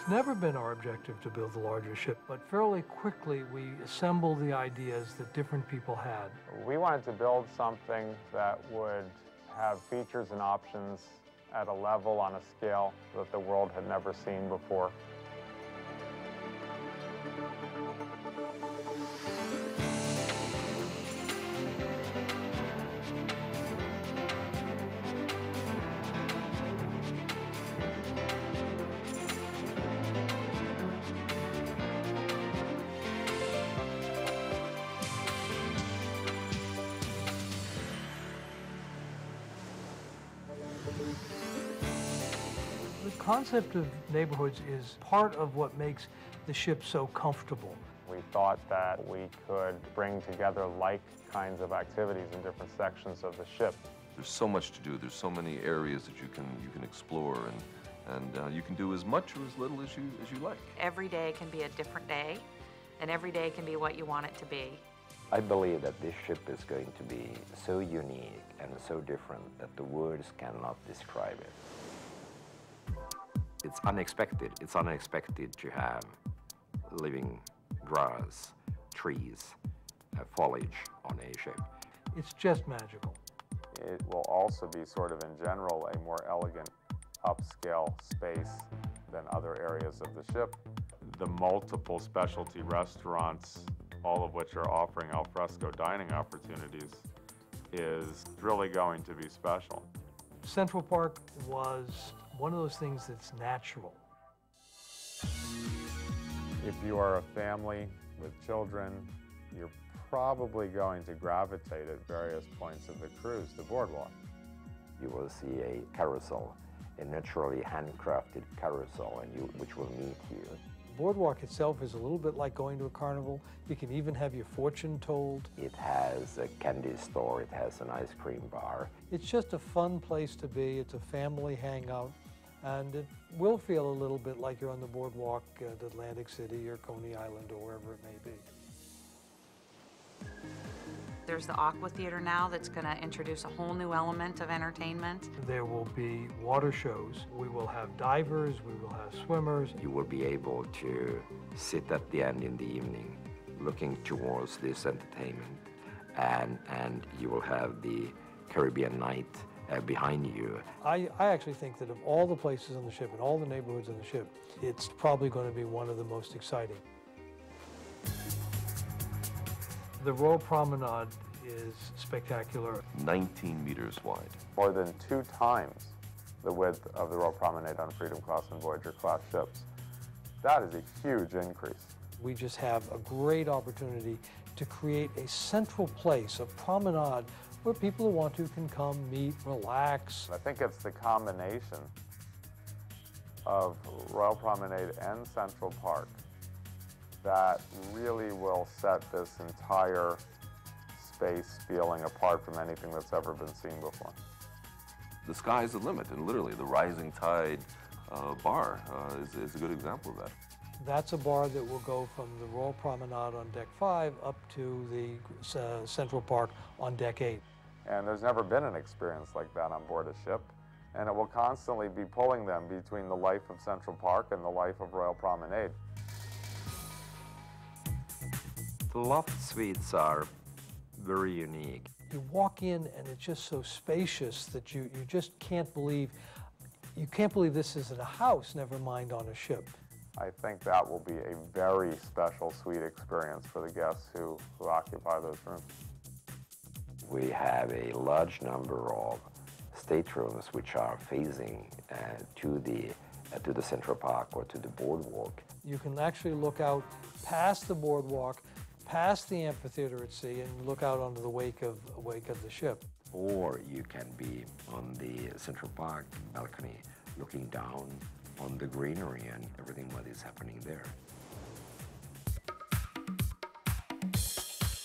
It's never been our objective to build a larger ship, but fairly quickly we assembled the ideas that different people had. We wanted to build something that would have features and options at a level on a scale that the world had never seen before. The concept of neighborhoods is part of what makes the ship so comfortable. We thought that we could bring together like kinds of activities in different sections of the ship. There's so much to do. There's so many areas that you can explore, and you can do as much or as little as you like. Every day can be a different day, and every day can be what you want it to be. I believe that this ship is going to be so unique and so different that the words cannot describe it. It's unexpected. It's unexpected to have living grass, trees, foliage on a ship. It's just magical. It will also be sort of in general a more elegant upscale space than other areas of the ship. The multiple specialty restaurants, all of which are offering al fresco dining opportunities, is really going to be special. Central Park was one of those things that's natural. If you are a family with children, you're probably going to gravitate at various points of the cruise to Boardwalk. You will see a carousel, a naturally handcrafted carousel, which will meet you. Boardwalk itself is a little bit like going to a carnival. You can even have your fortune told. It has a candy store, it has an ice cream bar. It's just a fun place to be. It's a family hangout, and it will feel a little bit like you're on the boardwalk at Atlantic City or Coney Island or wherever it may be. There's the Aqua Theater now that's going to introduce a whole new element of entertainment. There will be water shows. We will have divers, we will have swimmers. You will be able to sit at the end in the evening looking towards this entertainment, and you will have the Caribbean night behind you. I actually think that of all the places on the ship and all the neighborhoods on the ship, it's probably going to be one of the most exciting. The Royal Promenade is spectacular. 19 meters wide. More than 2 times the width of the Royal Promenade on Freedom Class and Voyager class ships. That is a huge increase. We just have a great opportunity to create a central place, a promenade, where people who want to can come, meet, relax. I think it's the combination of Royal Promenade and Central Park that really will set this entire space feeling apart from anything that's ever been seen before. The sky's the limit, and literally the Rising Tide bar is a good example of that. That's a bar that will go from the Royal Promenade on Deck 5 up to the Central Park on Deck 8. And there's never been an experience like that on board a ship, and it will constantly be pulling them between the life of Central Park and the life of Royal Promenade. The loft suites are very unique. You walk in and it's just so spacious that you just can't believe this is in a house, never mind on a ship. I think that will be a very special suite experience for the guests who occupy those rooms. We have a large number of staterooms which are facing to the Central Park or to the boardwalk. You can actually look out past the boardwalk, past the amphitheater at sea, and look out onto the wake of the ship. Or you can be on the Central Park balcony looking down on the greenery and everything what is happening there.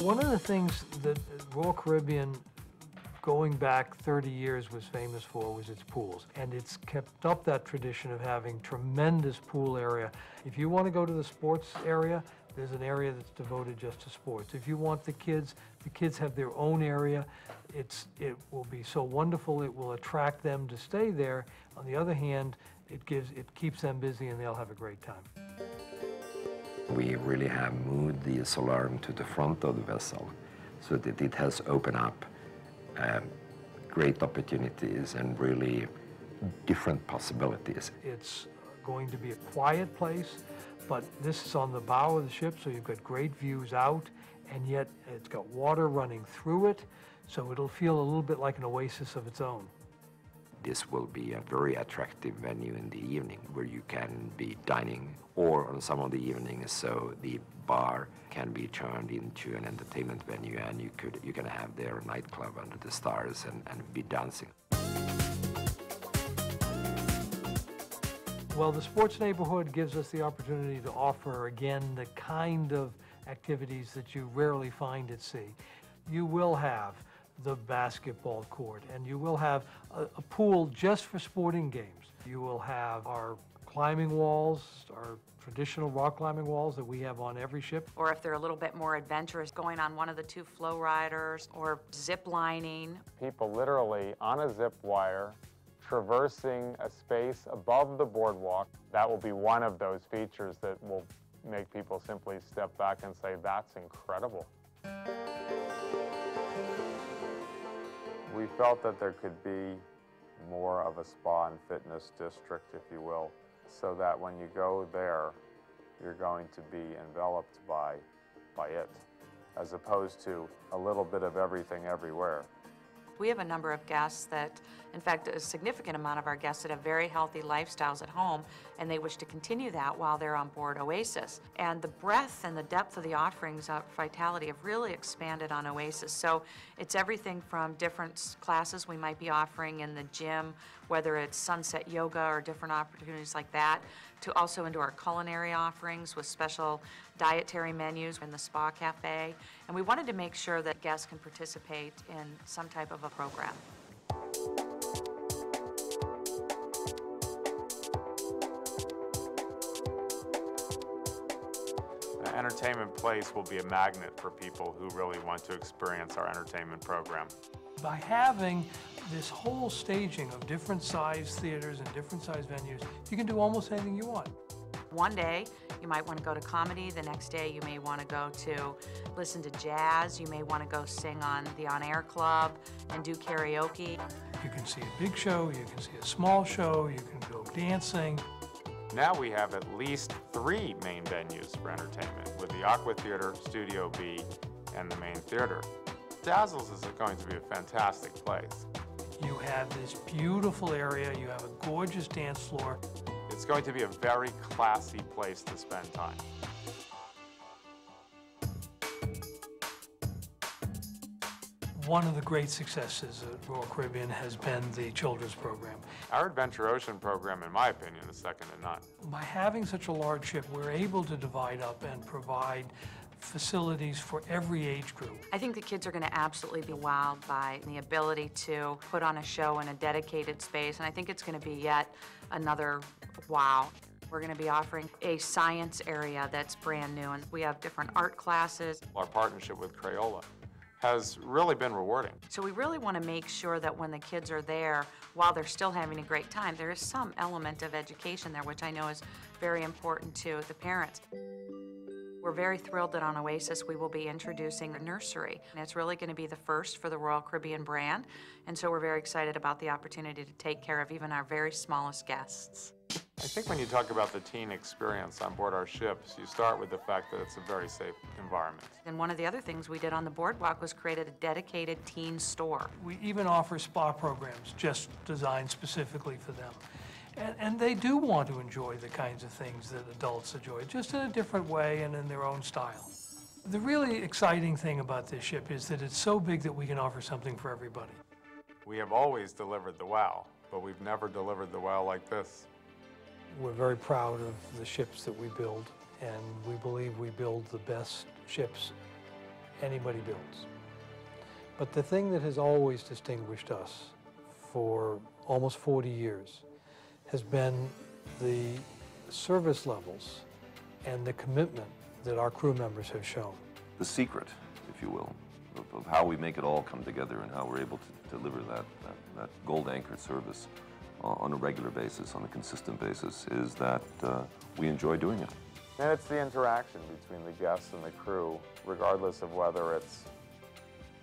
One of the things that Royal Caribbean, going back 30 years, was famous for was its pools. And it's kept up that tradition of having tremendous pool area. If you want to go to the sports area, there's an area that's devoted just to sports. If you want the kids have their own area. It will be so wonderful, it will attract them to stay there. On the other hand, it keeps them busy and they'll have a great time. We really have moved the solarium to the front of the vessel so that it has opened up great opportunities and really different possibilities. It's going to be a quiet place, but this is on the bow of the ship, so you've got great views out, and yet it's got water running through it, so it'll feel a little bit like an oasis of its own. This will be a very attractive venue in the evening where you can be dining, or on some of the evenings, so the bar can be turned into an entertainment venue, and you can have there a nightclub under the stars and be dancing. Well, the sports neighborhood gives us the opportunity to offer, again, the kind of activities that you rarely find at sea. You will have the basketball court, and you will have a pool just for sporting games. You will have our climbing walls, our traditional rock climbing walls that we have on every ship. Or if they're a little bit more adventurous, going on one of the 2 flow riders or zip lining. People literally on a zip wire traversing a space above the boardwalk. That will be one of those features that will make people simply step back and say, that's incredible. We felt that there could be more of a spa and fitness district, if you will, so that when you go there, you're going to be enveloped by it, as opposed to a little bit of everything everywhere. We have a number of guests that, in fact, a significant amount of our guests that have very healthy lifestyles at home, and they wish to continue that while they're on board Oasis. And the breadth and the depth of the offerings of Vitality have really expanded on Oasis. So it's everything from different classes we might be offering in the gym, whether it's sunset yoga or different opportunities like that, to also into our culinary offerings with special dietary menus in the spa cafe. And we wanted to make sure that guests can participate in some type of a program. The entertainment place will be a magnet for people who really want to experience our entertainment program. By having this whole staging of different size theaters and different size venues, you can do almost anything you want. One day, you might want to go to comedy. The next day, you may want to go to listen to jazz. You may want to go sing on the On-Air Club and do karaoke. You can see a big show, you can see a small show, you can go dancing. Now we have at least 3 main venues for entertainment, with the Aqua Theater, Studio B, and the main theater. Dazzles is going to be a fantastic place. You have this beautiful area, you have a gorgeous dance floor. It's going to be a very classy place to spend time. One of the great successes at Royal Caribbean has been the children's program. Our Adventure Ocean program, in my opinion, is second to none. By having such a large ship, we're able to divide up and provide facilities for every age group. I think the kids are going to absolutely be wowed by the ability to put on a show in a dedicated space, and I think it's going to be yet another wow. We're going to be offering a science area that's brand new, and we have different art classes. Our partnership with Crayola has really been rewarding. So we really want to make sure that when the kids are there, while they're still having a great time, there is some element of education there, which I know is very important to the parents. We're very thrilled that on Oasis we will be introducing a nursery. And it's really going to be the first for the Royal Caribbean brand, and so we're very excited about the opportunity to take care of even our very smallest guests. I think when you talk about the teen experience on board our ships, you start with the fact that it's a very safe environment. And one of the other things we did on the boardwalk was created a dedicated teen store. We even offer spa programs just designed specifically for them. And they do want to enjoy the kinds of things that adults enjoy, just in a different way and in their own style. The really exciting thing about this ship is that it's so big that we can offer something for everybody. We have always delivered the wow, but we've never delivered the wow like this. We're very proud of the ships that we build, and we believe we build the best ships anybody builds. But the thing that has always distinguished us for almost 40 years has been the service levels and the commitment that our crew members have shown. The secret, if you will, of how we make it all come together and how we're able to deliver that gold-anchored service on a regular basis, on a consistent basis, is that we enjoy doing it. And it's the interaction between the guests and the crew, regardless of whether it's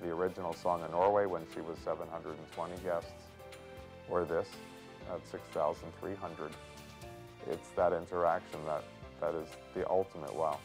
the original song in Norway when she was 720 guests, or this at 6,300. It's that interaction that is the ultimate wow.